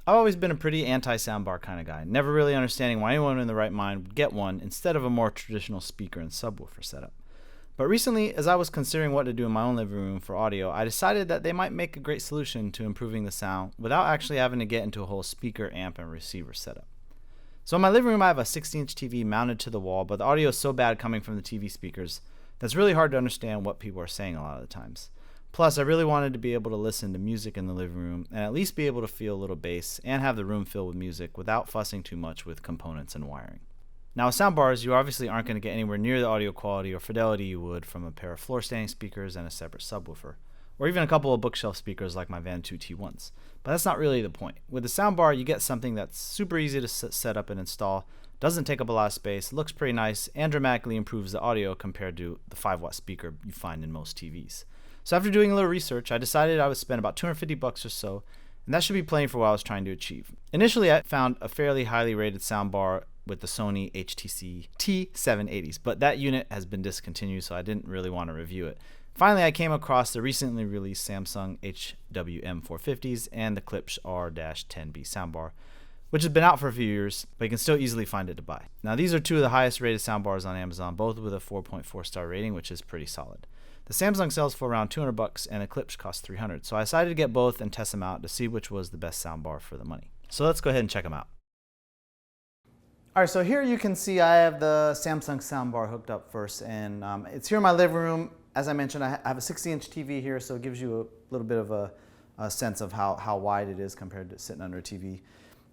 I've always been a pretty anti-soundbar kind of guy, never really understanding why anyone in the right mind would get one instead of a more traditional speaker and subwoofer setup. But recently, as I was considering what to do in my own living room for audio, I decided that they might make a great solution to improving the sound without actually having to get into a whole speaker, amp, and receiver setup. So in my living room, I have a 60-inch TV mounted to the wall, but the audio is so bad coming from the TV speakers that's really hard to understand what people are saying a lot of the times. Plus, I really wanted to be able to listen to music in the living room and at least be able to feel a little bass and have the room filled with music without fussing too much with components and wiring. Now with soundbars, you obviously aren't going to get anywhere near the audio quality or fidelity you would from a pair of floor standing speakers and a separate subwoofer, or even a couple of bookshelf speakers like my Van 2 T1s. But that's not really the point. With the soundbar, you get something that's super easy to set up and install, doesn't take up a lot of space, looks pretty nice, and dramatically improves the audio compared to the 5-watt speaker you find in most TVs. So after doing a little research, I decided I would spend about $250 or so, and that should be plenty for what I was trying to achieve. Initially, I found a fairly highly rated soundbar with the Sony HTC T780s, but that unit has been discontinued, so I didn't really want to review it. Finally, I came across the recently released Samsung HW-M450s and the Klipsch R-10B soundbar, which has been out for a few years, but you can still easily find it to buy. Now, these are two of the highest rated soundbars on Amazon, both with a 4.4 star rating, which is pretty solid. The Samsung sells for around $200 and the Klipsch costs $300, so I decided to get both and test them out to see which was the best soundbar for the money. So let's go ahead and check them out. Alright, so here you can see I have the Samsung soundbar hooked up first, and it's here in my living room. As I mentioned, I have a 60-inch TV here, so it gives you a little bit of a sense of how wide it is compared to sitting under a TV.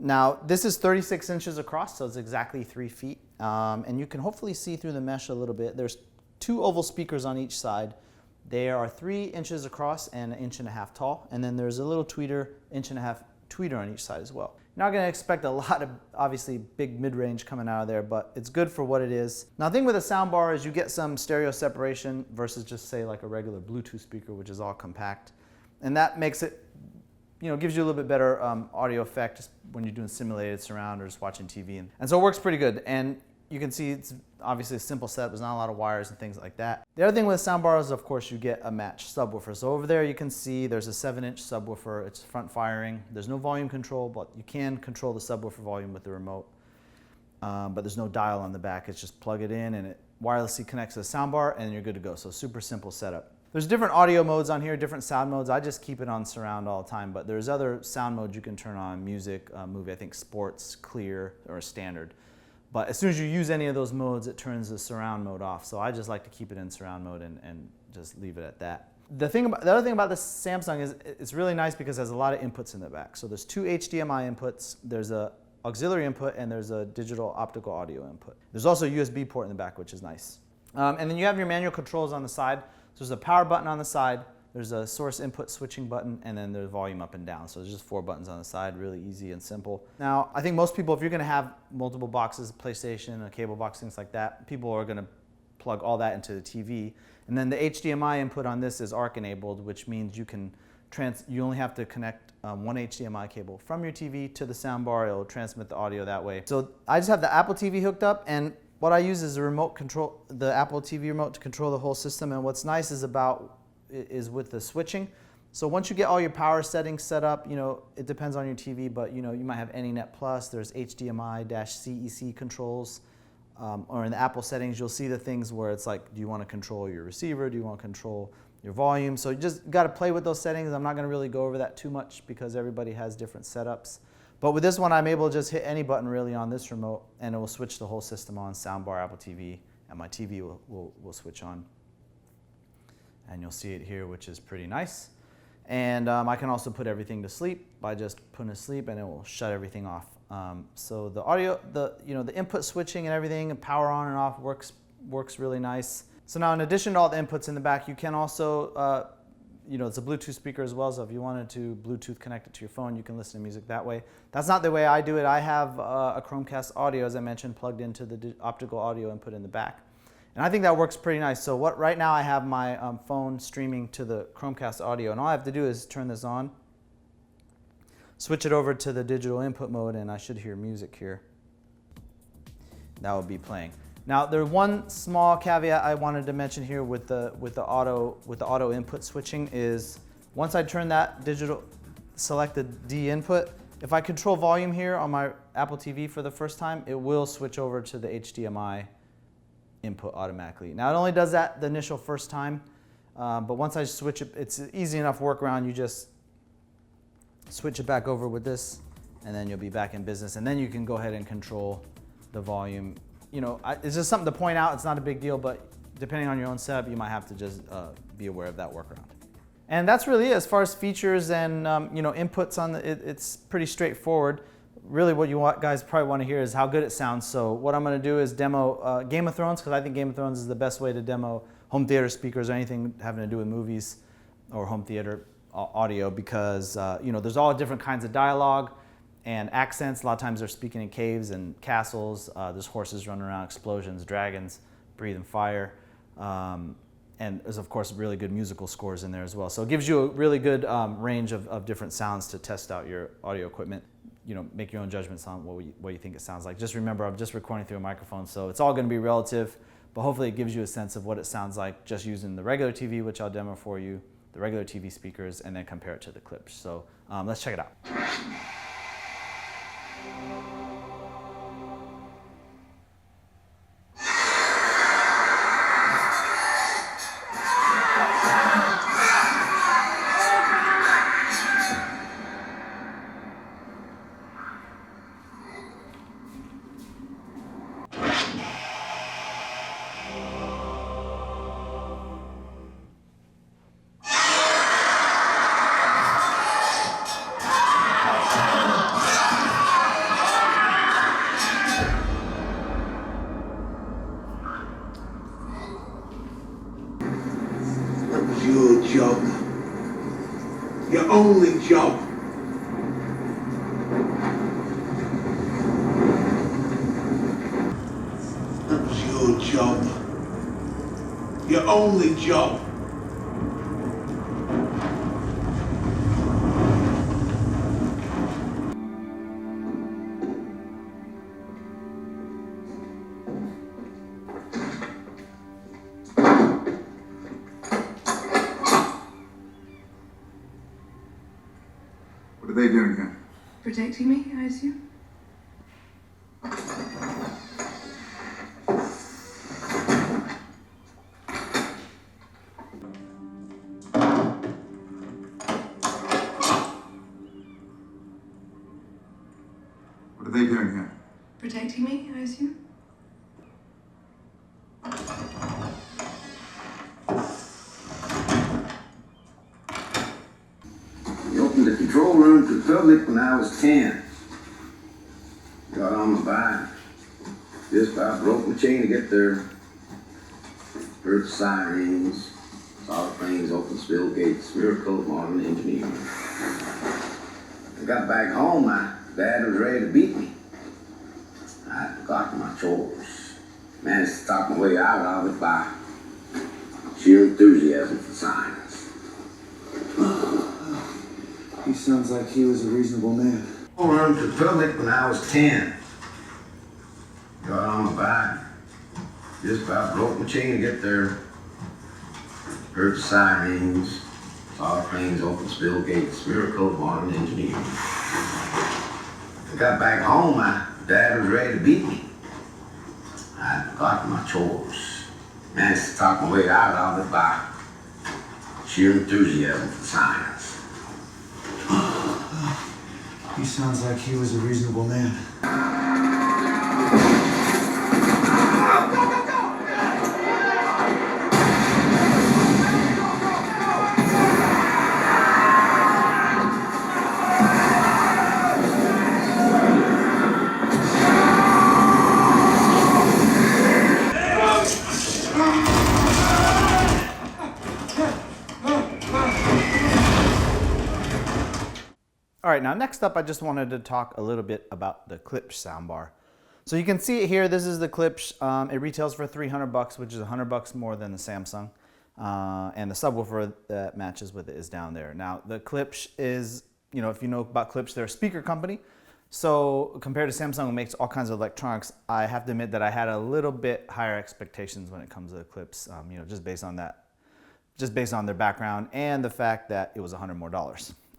Now, this is 36 inches across, so it's exactly 3 feet, and you can hopefully see through the mesh a little bit. There's 2 oval speakers on each side. They are 3 inches across and 1.5 inches tall, and then there's a little tweeter, 1.5 inches tweeter on each side as well. You're not going to expect a lot of, obviously, big mid-range coming out of there, but it's good for what it is. Now, the thing with a soundbar is you get some stereo separation versus just, say, like a regular Bluetooth speaker, which is all compact. And that makes it, gives you a little bit better audio effect just when you're doing simulated surround or just watching TV. And so it works pretty good. And you can see it's obviously a simple setup. There's not a lot of wires and things like that. The other thing with soundbars is, of course, you get a matched subwoofer. So over there you can see there's a 7-inch subwoofer. It's front firing. There's no volume control, but you can control the subwoofer volume with the remote. But there's no dial on the back. It's just plug it in and it wirelessly connects to the soundbar and you're good to go. So super simple setup. There's different audio modes on here, different sound modes. I just keep it on surround all the time, but there's other sound modes you can turn on: music, movie, I think sports, clear, or standard. But as soon as you use any of those modes, it turns the surround mode off. So I just like to keep it in surround mode and just leave it at that. The other thing about this Samsung is it's really nice because it has a lot of inputs in the back. So there's 2 HDMI inputs, there's a auxiliary input, and there's a digital optical audio input. There's also a USB port in the back, which is nice. And then you have your manual controls on the side. So there's a power button on the side, there's a source input switching button, and then there's volume up and down. So there's just 4 buttons on the side, really easy and simple. Now, I think most people, if you're going to have multiple boxes, PlayStation, a cable box, things like that, people are going to plug all that into the TV. And then the HDMI input on this is ARC enabled, which means you can you only have to connect one HDMI cable from your TV to the soundbar. It'll transmit the audio that way. So I just have the Apple TV hooked up, and what I use is the remote control, the Apple TV remote to control the whole system. And what's nice is with the switching. So once you get all your power settings set up, it depends on your TV, but you might have AnyNet Plus, there's HDMI-CEC controls, or in the Apple settings, you'll see the things where it's like, do you want to control your receiver? Do you want to control your volume? So you just got to play with those settings. I'm not going to really go over that too much because everybody has different setups. But with this one, I'm able to just hit any button really on this remote and it will switch the whole system on: soundbar, Apple TV, and my TV will switch on. And you'll see it here, which is pretty nice. And I can also put everything to sleep by just putting it to sleep, and it will shut everything off. So the audio, the input switching and everything, and power on and off works really nice. So now, in addition to all the inputs in the back, you can also, it's a Bluetooth speaker as well. So if you wanted to Bluetooth connect it to your phone, you can listen to music that way. That's not the way I do it. I have a Chromecast audio, as I mentioned, plugged into the optical audio input in the back. And I think that works pretty nice. So right now I have my phone streaming to the Chromecast audio, and all I have to do is turn this on, switch it over to the digital input mode, and I should hear music here. That will be playing. Now, there's one small caveat I wanted to mention here with the auto input switching is once I turn that select the D input, If I control volume here on my Apple TV for the first time, it will switch over to the HDMI input automatically. Now it only does that the initial first time, but once I switch it, it's an easy enough workaround. You just switch it back over with this, and then you'll be back in business. And then you can go ahead and control the volume. You know, it's just something to point out. It's not a big deal, but depending on your own setup, you might have to just be aware of that workaround. And that's really it. As far as features and you know, inputs on it's pretty straightforward. Really what you guys probably want to hear is how good it sounds. So what I'm going to do is demo Game of Thrones, because I think Game of Thrones is the best way to demo home theater speakers or anything having to do with movies or home theater audio, because you know, there's all different kinds of dialogue and accents. A lot of times they're speaking in caves and castles. There's horses running around, explosions, dragons, breathing fire. And there's, of course, really good musical scores in there as well. So it gives you a really good range of different sounds to test out your audio equipment. You know, make your own judgments on what you think it sounds like. Just remember, I'm just recording through a microphone, so it's all going to be relative, but hopefully it gives you a sense of what it sounds like just using the regular TV, which I'll demo for you, the regular TV speakers, and then compare it to the Klipsch. So let's check it out. Your job. Your only job. That was your job. Your only job. What are they doing here? Protecting me, I assume? What are they doing here? Protecting me, I assume? We opened the control room to the public when I was 10. Got on my bike. Just about broke my chain to get there. Heard the sirens, saw the planes open spill gates, miracle of modern engineering. I got back home, my dad was ready to beat me. I had forgotten my chores. Managed to talk my way out of it by sheer enthusiasm for science. He sounds like he was a reasonable man. I learned to the public when I was 10. Got on my bike. Just about broke my chain to get there. Heard the sirens. Saw the planes open spill gates. Miracle of modern engineering. I got back home, my dad was ready to beat me. I had forgotten my chores. Managed to talk my way out of it by sheer enthusiasm for science. He sounds like he was a reasonable man. All right, now next up, I just wanted to talk a little bit about the Klipsch soundbar. So you can see it here. This is the Klipsch. It retails for $300, which is $100 more than the Samsung. And the subwoofer that matches with it is down there. Now the Klipsch is, you know, if you know about Klipsch, they're a speaker company. So compared to Samsung, who makes all kinds of electronics, I have to admit that I had a little bit higher expectations when it comes to the Klipsch. You know, just based on that, just based on their background and the fact that it was $100 more.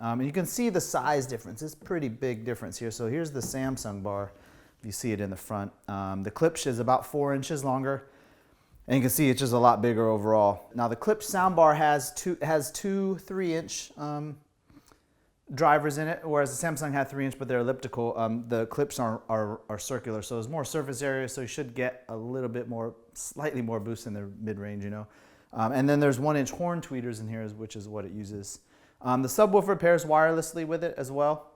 And you can see the size difference. It's a pretty big difference here. So here's the Samsung bar. You see it in the front. The Klipsch is about 4 inches longer. And you can see it's just a lot bigger overall. Now the Klipsch soundbar has two 3-inch drivers in it, whereas the Samsung had 3-inch, but they're elliptical. The Klipsch are circular, so there's more surface area, so you should get a little bit more, slightly more boost in the mid-range, you know. And then there's 1-inch horn tweeters in here, which is what it uses. The subwoofer pairs wirelessly with it as well.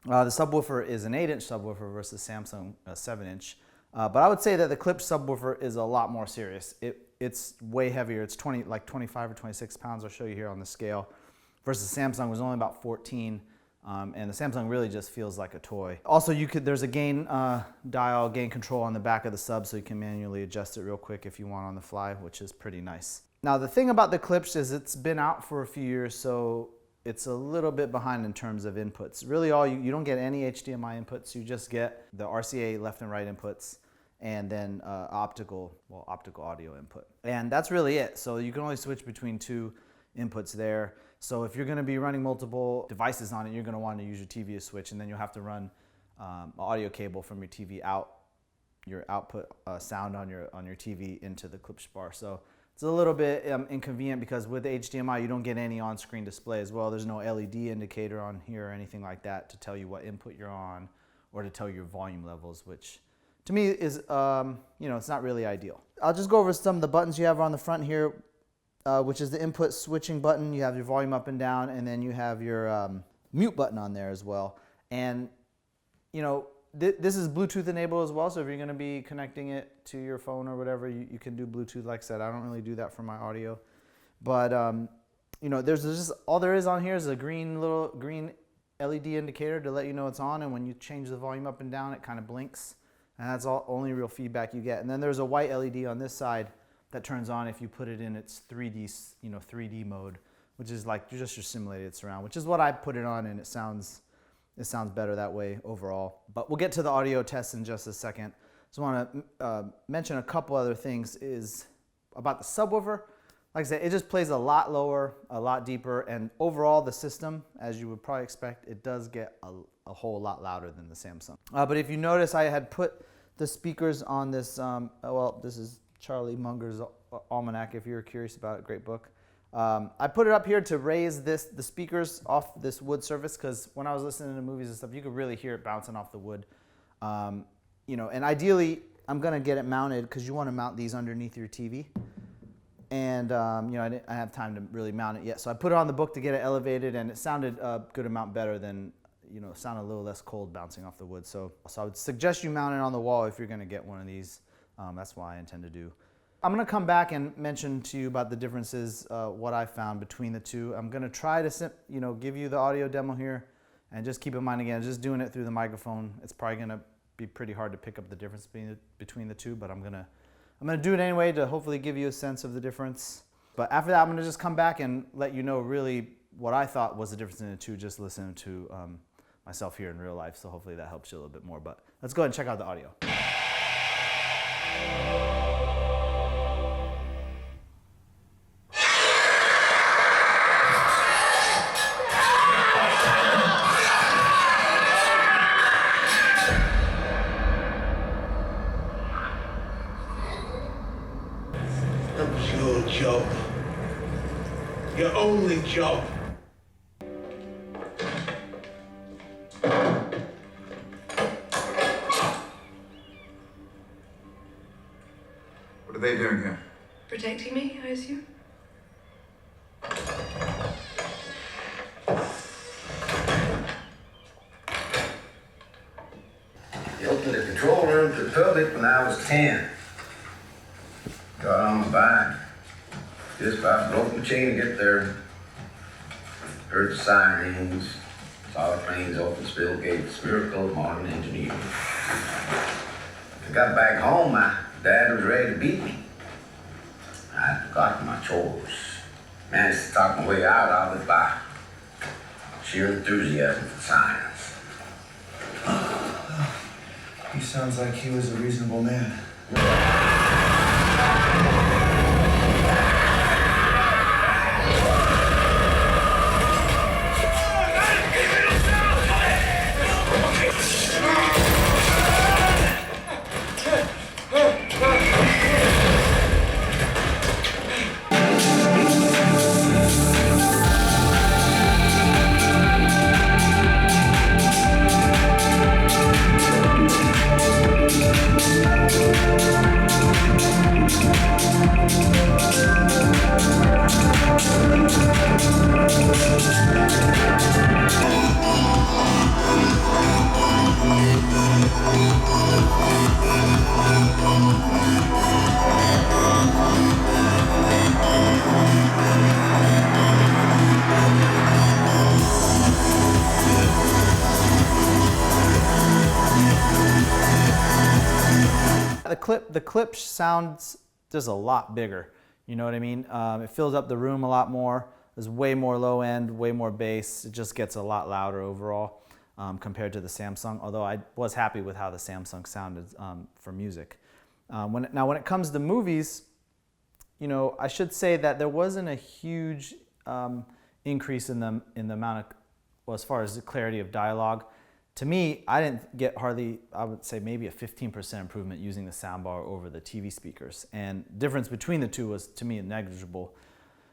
The subwoofer is an 8-inch subwoofer versus Samsung 7-inch. But I would say that the Klipsch subwoofer is a lot more serious. It's way heavier. It's 25 or 26 pounds. I'll show you here on the scale. Versus Samsung was only about 14. And the Samsung really just feels like a toy. Also, there's a gain dial, gain control on the back of the sub, so you can manually adjust it real quick if you want on the fly, which is pretty nice. Now, the thing about the Klipsch is it's been out for a few years, so it's a little bit behind in terms of inputs. Really, you don't get any HDMI inputs. You just get the RCA left and right inputs, and then optical audio input. And that's really it. So you can only switch between 2 inputs there. So if you're going to be running multiple devices on it, you're going to want to use your TV to switch, and then you'll have to run an audio cable from your TV out, your output sound on your TV into the Klipsch bar. So it's a little bit inconvenient because with HDMI, you don't get any on-screen display as well. There's no LED indicator on here or anything like that to tell you what input you're on or to tell your volume levels, which to me is, it's not really ideal. I'll just go over some of the buttons you have on the front here, which is the input switching button. You have your volume up and down, and then you have your mute button on there as well. And, this is Bluetooth enabled as well, so if you're going to be connecting it to your phone or whatever, you can do Bluetooth. Like I said, I don't really do that for my audio. But, there's just, all there is on here is a little green LED indicator to let you know it's on, and when you change the volume up and down, it kind of blinks. And that's only real feedback you get. And then there's a white LED on this side that turns on if you put it in its 3D mode, which is like just your simulated surround, which is what I put it on, and it sounds better that way overall. But we'll get to the audio test in just a second. So I want to mention a couple other things is about the subwoofer. Like I said, it just plays a lot lower, a lot deeper, and overall the system, as you would probably expect, it does get a whole lot louder than the Samsung. But if you notice, I had put the speakers on this, this is Charlie Munger's Almanac, if you're curious about it, great book. I put it up here to raise the speakers off this wood surface, because when I was listening to movies and stuff, you could really hear it bouncing off the wood. And ideally, I'm gonna get it mounted, because you want to mount these underneath your TV. And I didn't have time to really mount it yet, so I put it on the book to get it elevated, and it sounded a good amount better than, sounded a little less cold bouncing off the wood. So I would suggest you mount it on the wall if you're gonna get one of these. That's what I intend to do. I'm going to come back and mention to you about the differences, what I found between the two. I'm going to try to give you the audio demo here, and just keep in mind again, just doing it through the microphone, it's probably going to be pretty hard to pick up the difference between the two, but I'm going to do it anyway to hopefully give you a sense of the difference. But after that, I'm going to just come back and let you know really what I thought was the difference in the two, just listening to myself here in real life. So hopefully that helps you a little bit more. But let's go ahead and check out the audio. That was your job. Your only job. What are they doing here? Protecting me, I assume? They opened the control room to the public when I was 10. Got on my bike. Just about broke my chain to get there. Heard the sirens. Saw the planes open spill gates. Miracle of modern engineering. I got back home, my dad was ready to beat me. I had forgotten my chores. Managed to talk my way out of it by sheer enthusiasm for science. He sounds like he was a reasonable man. The Klipsch sounds just a lot bigger. You know what I mean? It fills up the room a lot more. There's way more low end, way more bass. It just gets a lot louder overall compared to the Samsung, although I was happy with how the Samsung sounded for music. When it comes to movies, you know, I should say that there wasn't a huge increase in the amount of, well, as far as the clarity of dialogue. To me, I didn't get hardly, I would say maybe a 15% improvement using the soundbar over the TV speakers. And difference between the two was, to me, negligible.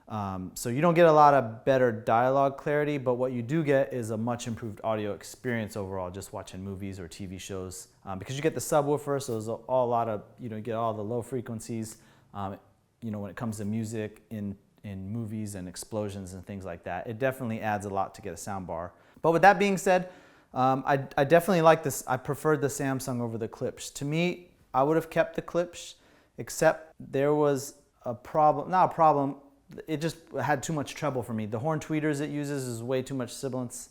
So you don't get a lot of better dialogue clarity, but what you do get is a much improved audio experience overall, just watching movies or TV shows. Because you get the subwoofer, so there's a lot of, you know, you get all the low frequencies. You know, when it comes to music in movies and explosions and things like that, it definitely adds a lot to get a soundbar. But with that being said, I definitely like this. I preferred the Samsung over the Klipsch. To me, I would have kept the Klipsch, except there was a problem, not a problem, it just had too much treble for me. The horn tweeters it uses is way too much sibilance.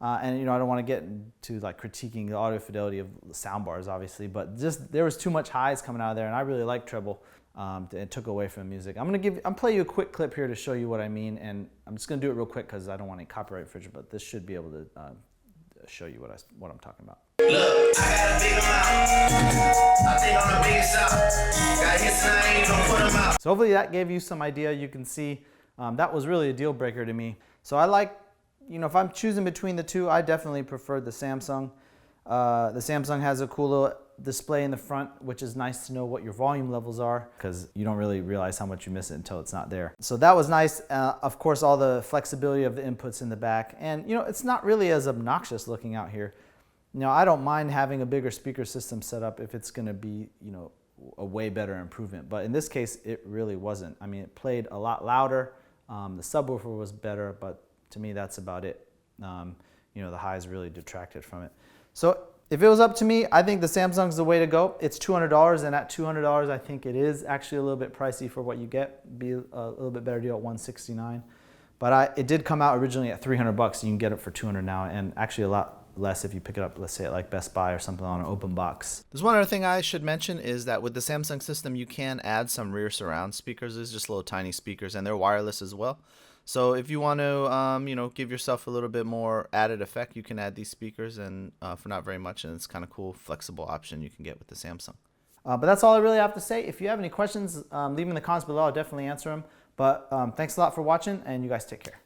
And you know, I don't want to get into like critiquing the audio fidelity of the soundbars, obviously, but just there was too much highs coming out of there, and I really like treble. It took away from the music. I'm play you a quick clip here to show you what I mean, and I'm just gonna do it real quick because I don't want any copyright infringement, but this should be able to show you what I'm talking about. Look, I got a big amount. I think I'm the biggest out. Got hits and I ain't gonna put them out. So hopefully that gave you some idea. You can see that was really a deal breaker to me. So I like, you know, if I'm choosing between the two, I definitely prefer the Samsung. The Samsung has a cool little display in the front, which is nice to know what your volume levels are, because you don't really realize how much you miss it until it's not there. So that was nice. Of course, all the flexibility of the inputs in the back, and you know, it's not really as obnoxious looking out here. You know, I don't mind having a bigger speaker system set up if it's going to be, you know, a way better improvement. But in this case, it really wasn't. I mean, it played a lot louder. The subwoofer was better, but to me, that's about it. You know, the highs really detracted from it. So if it was up to me, I think the Samsung's the way to go. It's $200, and at $200, I think it is actually a little bit pricey for what you get. Be a little bit better deal at $169. But it did come out originally at $300 bucks. You can get it for $200 now, and actually a lot less if you pick it up, let's say at like Best Buy or something on an open box. There's one other thing I should mention is that with the Samsung system, you can add some rear surround speakers. There's just little tiny speakers, and they're wireless as well. So if you want to, you know, give yourself a little bit more added effect, you can add these speakers, and for not very much, and it's kind of cool, flexible option you can get with the Samsung. But that's all I really have to say. If you have any questions, leave them in the comments below. I'll definitely answer them. But thanks a lot for watching, and you guys take care.